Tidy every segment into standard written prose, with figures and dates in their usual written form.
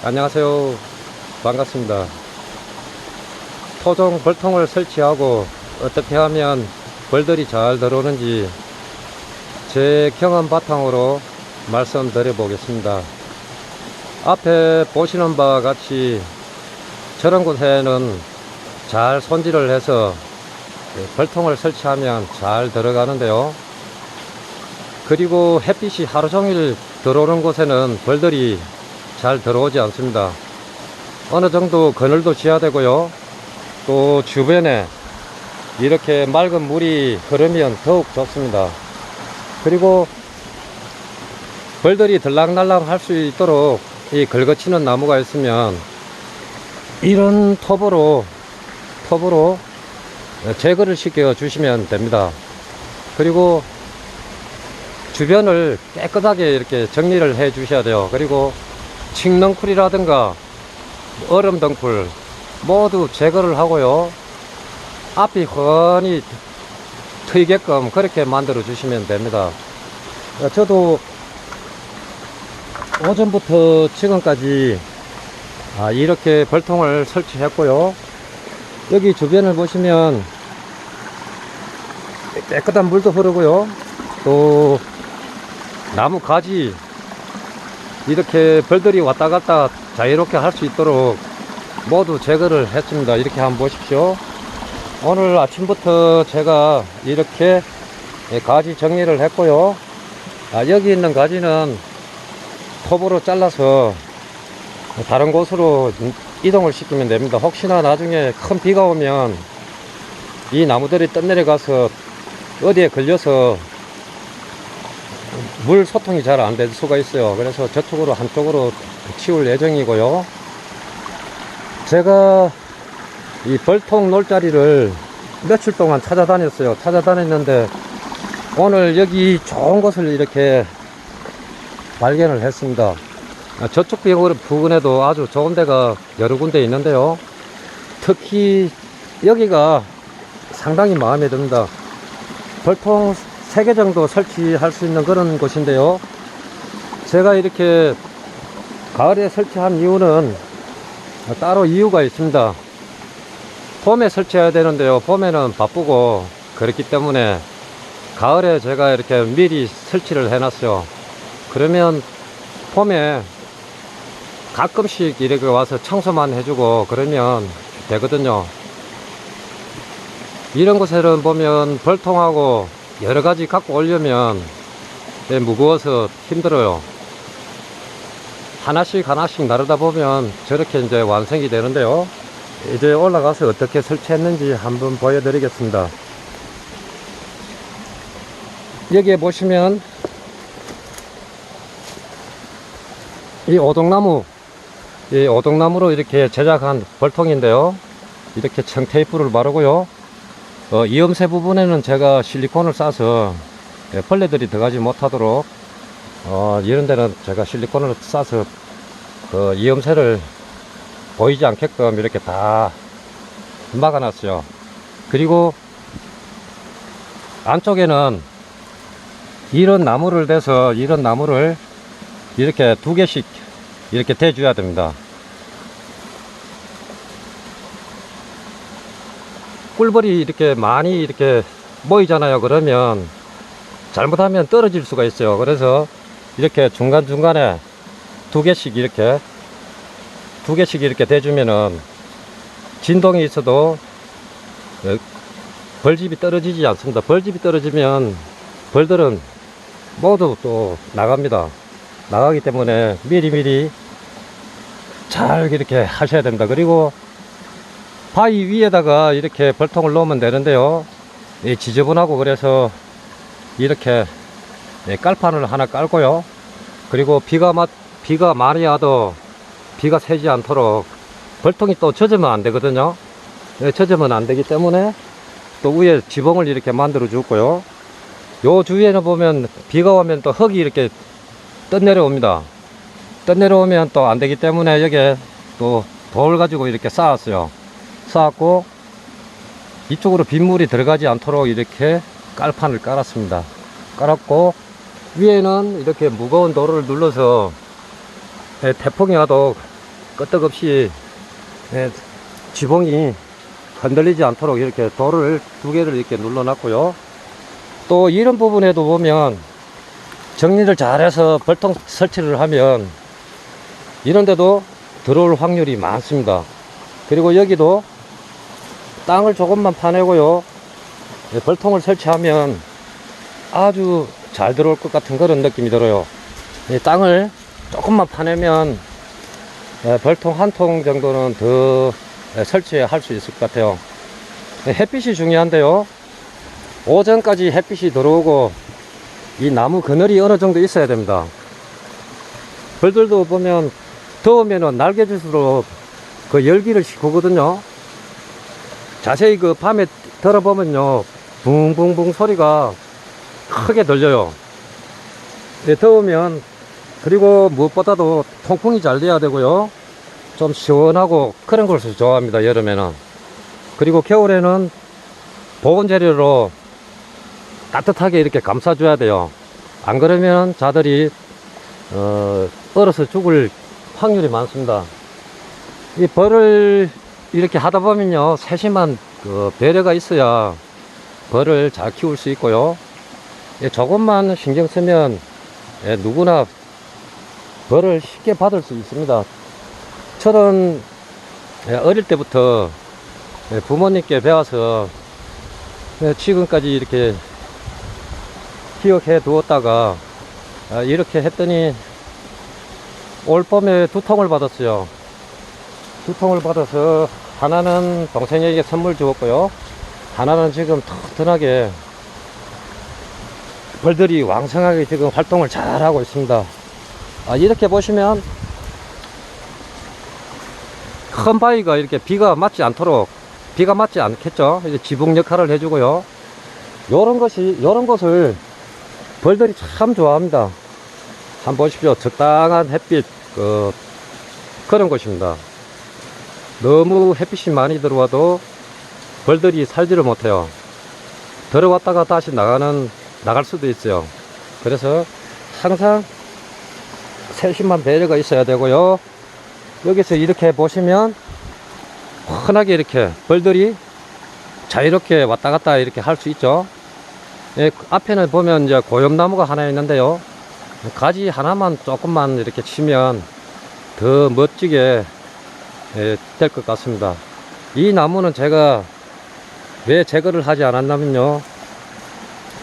안녕하세요. 반갑습니다. 토종 벌통을 설치하고 어떻게 하면 벌들이 잘 들어오는지 제 경험 바탕으로 말씀드려 보겠습니다. 앞에 보시는 바와 같이 저런 곳에는 잘 손질을 해서 벌통을 설치하면 잘 들어가는데요. 그리고 햇빛이 하루 종일 들어오는 곳에는 벌들이 잘 들어오지 않습니다. 어느 정도 그늘도 지어야 되고요. 또 주변에 이렇게 맑은 물이 흐르면 더욱 좋습니다. 그리고 벌들이 들락날락 할 수 있도록 이 긁어치는 나무가 있으면 이런 톱으로 제거를 시켜 주시면 됩니다. 그리고 주변을 깨끗하게 이렇게 정리를 해 주셔야 돼요. 그리고 칡넝쿨이라든가 얼음덩쿨 모두 제거를 하고요. 앞이 훤히 트이게끔 그렇게 만들어 주시면 됩니다. 저도 오전부터 지금까지 이렇게 벌통을 설치했고요. 여기 주변을 보시면 깨끗한 물도 흐르고요. 또 나무 가지 이렇게 벌들이 왔다 갔다 자유롭게 할 수 있도록 모두 제거를 했습니다. 이렇게 한번 보십시오. 오늘 아침부터 제가 이렇게 가지 정리를 했고요. 여기 있는 가지는 톱으로 잘라서 다른 곳으로 이동을 시키면 됩니다. 혹시나 나중에 큰 비가 오면 이 나무들이 떠내려가서 어디에 걸려서 물 소통이 잘 안 될 수가 있어요. 그래서 저쪽으로 한쪽으로 치울 예정이고요. 제가 이 벌통 놀 자리를 며칠 동안 찾아다녔는데 오늘 여기 좋은 곳을 이렇게 발견을 했습니다. 저쪽 부근에도 아주 좋은 데가 여러 군데 있는데요. 특히 여기가 상당히 마음에 듭니다. 벌통 3개 정도 설치할 수 있는 그런 곳인데요. 제가 이렇게 가을에 설치한 이유는 따로 이유가 있습니다. 봄에 설치해야 되는데요. 봄에는 바쁘고 그렇기 때문에 가을에 제가 이렇게 미리 설치를 해놨어요. 그러면 봄에 가끔씩 이렇게 와서 청소만 해주고 그러면 되거든요. 이런 곳에는 보면 벌통하고 여러가지 갖고 오려면 무거워서 힘들어요. 하나씩 나르다 보면 저렇게 이제 완성이 되는데요. 이제 올라가서 어떻게 설치했는지 한번 보여드리겠습니다. 여기에 보시면 이 오동나무로 이렇게 제작한 벌통인데요. 이렇게 청테이프를 바르고요. 이음새 부분에는 제가 실리콘을 싸서 벌레들이 들어가지 못하도록 이런 데는 제가 실리콘을 싸서 이음새를 보이지 않게끔 이렇게 다 막아놨어요. 그리고 안쪽에는 이런 나무를 대서 이런 나무를 이렇게 2개씩 이렇게 대줘야 됩니다. 꿀벌이 이렇게 많이 이렇게 모이잖아요. 그러면 잘못하면 떨어질 수가 있어요. 그래서 이렇게 중간중간에 2개씩 이렇게 대주면은 진동이 있어도 벌집이 떨어지지 않습니다. 벌집이 떨어지면 벌들은 모두 또 나가기 때문에 미리미리 잘 이렇게 하셔야 됩니다. 그리고 바위 위에다가 이렇게 벌통을 놓으면 되는데요. 지저분하고 그래서 이렇게 깔판을 하나 깔고요. 그리고 비가 많이 와도 비가 새지 않도록 벌통이 또 젖으면 안 되거든요. 젖으면 안 되기 때문에 또 위에 지붕을 이렇게 만들어 주고요. 요 주위에는 보면 비가 오면 또 흙이 이렇게 떠내려옵니다. 떠내려오면 또 안 되기 때문에 여기에 또 돌 가지고 이렇게 쌓았어요. 쌓았고 이쪽으로 빗물이 들어가지 않도록 이렇게 깔판을 깔았습니다. 깔았고 위에는 이렇게 무거운 돌을 눌러서 태풍이 와도 끄떡없이 지붕이 흔들리지 않도록 이렇게 돌을 2개를 이렇게 눌러놨고요. 또 이런 부분에도 보면 정리를 잘해서 벌통 설치를 하면 이런데도 들어올 확률이 많습니다. 그리고 여기도 땅을 조금만 파내고요, 벌통을 설치하면 아주 잘 들어올 것 같은 그런 느낌이 들어요. 이 땅을 조금만 파내면 벌통 한 통 정도는 더 설치할 수 있을 것 같아요. 햇빛이 중요한데요, 오전까지 햇빛이 들어오고 이 나무 그늘이 어느 정도 있어야 됩니다. 벌들도 보면 더우면은 날개짓으로 그 열기를 식히거든요. 자세히 그 밤에 들어보면요, 붕붕붕 소리가 크게 들려요. 더우면, 그리고 무엇보다도 통풍이 잘 돼야 되고요, 좀 시원하고 그런 것을 좋아합니다, 여름에는. 그리고 겨울에는 보온 재료로 따뜻하게 이렇게 감싸줘야 돼요. 안 그러면 자들이 얼어서 죽을 확률이 많습니다. 이 벌을 이렇게 하다 보면요, 세심한 그 배려가 있어야 벌을 잘 키울 수 있고요, 조금만 신경 쓰면 누구나 벌을 쉽게 받을 수 있습니다. 저는 어릴 때부터 부모님께 배워서 지금까지 이렇게 기억해 두었다가 이렇게 했더니 올 봄에 2통을 받았어요. 2통을 받아서 하나는 동생에게 선물 주었고요, 하나는 지금 튼튼하게 벌들이 왕성하게 지금 활동을 잘 하고 있습니다. 이렇게 보시면 큰 바위가 이렇게 비가 맞지 않겠죠. 이제 지붕 역할을 해주고요. 요런 것을 벌들이 참 좋아합니다. 한번 보십시오. 적당한 햇빛, 그런 곳입니다. 너무 햇빛이 많이 들어와도 벌들이 살지를 못해요. 들어왔다가 다시 나갈 수도 있어요. 그래서 항상 세심한 배려가 있어야 되고요. 여기서 이렇게 보시면 환하게 이렇게 벌들이 자유롭게 왔다 갔다 이렇게 할 수 있죠. 앞에는 보면 이제 고염나무가 하나 있는데요, 가지 하나만 조금만 이렇게 치면 더 멋지게 될 것 같습니다. 이 나무는 제가 왜 제거를 하지 않았냐면요,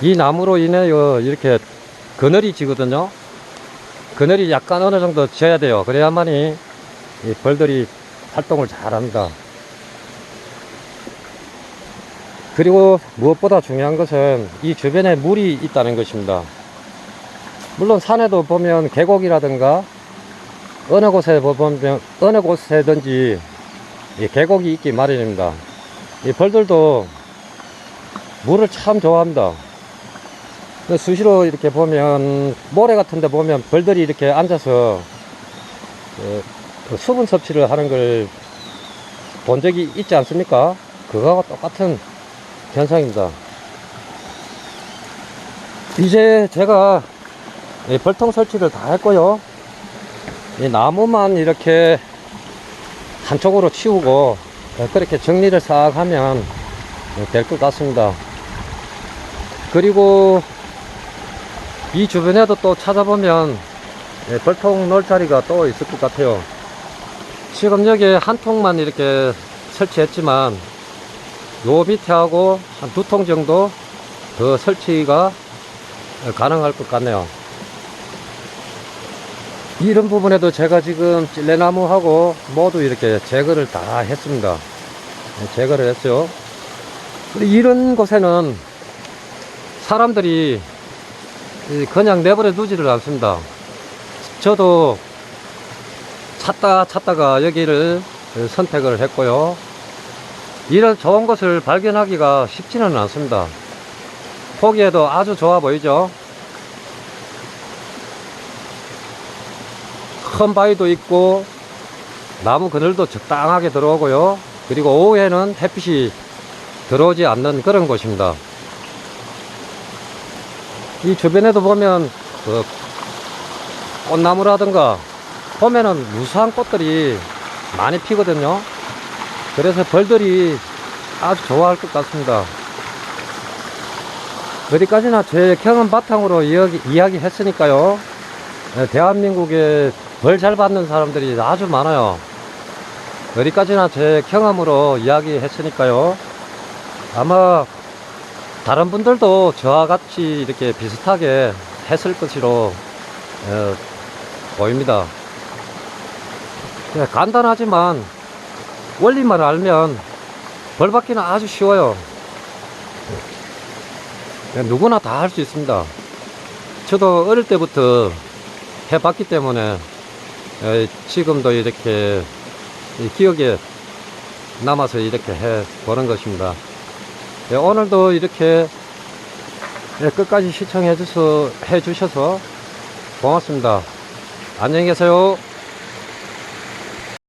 이 나무로 인해요, 이렇게 그늘이 지거든요. 그늘이 약간 어느 정도 져야 돼요. 그래야만이 이 벌들이 활동을 잘 합니다. 그리고 무엇보다 중요한 것은 이 주변에 물이 있다는 것입니다. 물론 산에도 보면 계곡이라든가 어느 곳에든지 이 계곡이 있기 마련입니다. 이 벌들도 물을 참 좋아합니다. 수시로 이렇게 보면 모래 같은 데 보면 벌들이 이렇게 앉아서 수분 섭취를 하는 걸 본 적이 있지 않습니까? 그거와 똑같은 현상입니다. 이제 제가 벌통 설치를 다 했고요, 이 나무만 이렇게 한쪽으로 치우고 그렇게 정리를 싹 하면 될 것 같습니다. 그리고 이 주변에도 또 찾아보면 벌통 놓을 자리가 또 있을 것 같아요. 지금 여기에 한 통만 이렇게 설치했지만 요 밑에 하고 한 2통 정도 더 설치가 가능할 것 같네요. 이런 부분에도 제가 지금 찔레나무하고 모두 이렇게 제거를 다 했습니다. 제거를 했어요. 이런 곳에는 사람들이 그냥 내버려 두지를 않습니다. 저도 찾다가 여기를 선택을 했고요, 이런 좋은 것을 발견하기가 쉽지는 않습니다. 보기에도 아주 좋아 보이죠. 큰 바위도 있고 나무 그늘도 적당하게 들어오고요, 그리고 오후에는 햇빛이 들어오지 않는 그런 곳입니다. 이 주변에도 보면 꽃나무라든가 보면은 무수한 꽃들이 많이 피거든요. 그래서 벌들이 아주 좋아할 것 같습니다. 어디까지나 제 경험 바탕으로 이야기했으니까요. 대한민국에 벌 잘 받는 사람들이 아주 많아요. 어디까지나 제 경험으로 이야기했으니까요. 아마 다른 분들도 저와 같이 이렇게 비슷하게 했을 것으로 보입니다. 간단하지만 원리만 알면 벌 받기는 아주 쉬워요. 누구나 다 할 수 있습니다. 저도 어릴 때부터 해봤기 때문에 지금도 이렇게 기억에 남아서 이렇게 해보는 것입니다. 오늘도 이렇게 끝까지 시청해 주셔서 고맙습니다. 안녕히 계세요.